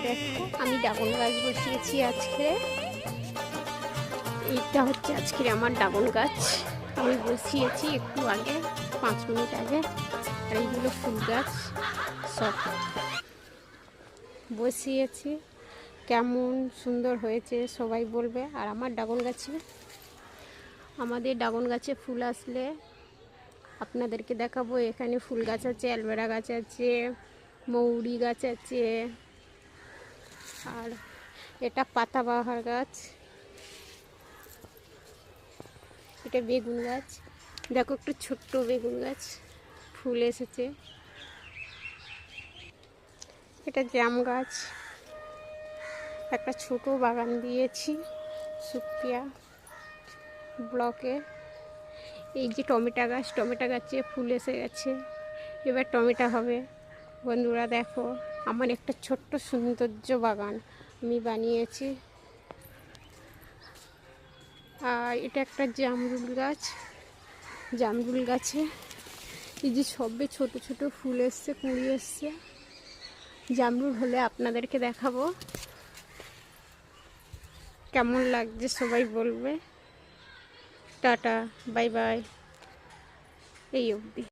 দেখো আমি ড্রাগন গাছ বসিয়েছি আজকে। এইটা হচ্ছে আজকের আমার ড্রাগন গাছ, আমি বসিয়েছি একটু আগে 5 মিনিট আগে। আর এইগুলো ফুল গাছ সব বসিয়েছি, কেমন সুন্দর হয়েছে সবাই বলবে। আর আমাদের ড্রাগন গাছে ফুল আসলে আপনাদেরকে দেখাবো। এখানে ফুল গাছ আছে, অ্যালভেরা গাছ আছে, মৌরি গাছ আছে, আর এটা পাতাবাহার গাছ, এটা বেগুন গাছ। দেখো একটু ছোট্ট বেগুন গাছ ফুল এসেছে। এটা জাম গাছ, একটা ছোট বাগান দিয়েছি সুপ্রিয়া ব্লকে। এই যে টমেটো গাছে ফুল এসে গেছে, এবার টমেটো হবে। বন্ধুরা দেখো আমার একটা ছোট্ট সৌন্দর্য বাগান আমি বানিয়েছি। আর এটা একটা জামরুল গাছে এই যে সবে ছোট ছোট ফুল এসছে, কুঁড়ি এসছে। জামরুল হলে আপনাদেরকে দেখাবো, কেমন লাগছে সবাই বলবে। টাটা, বাই বাই, এই অবধি।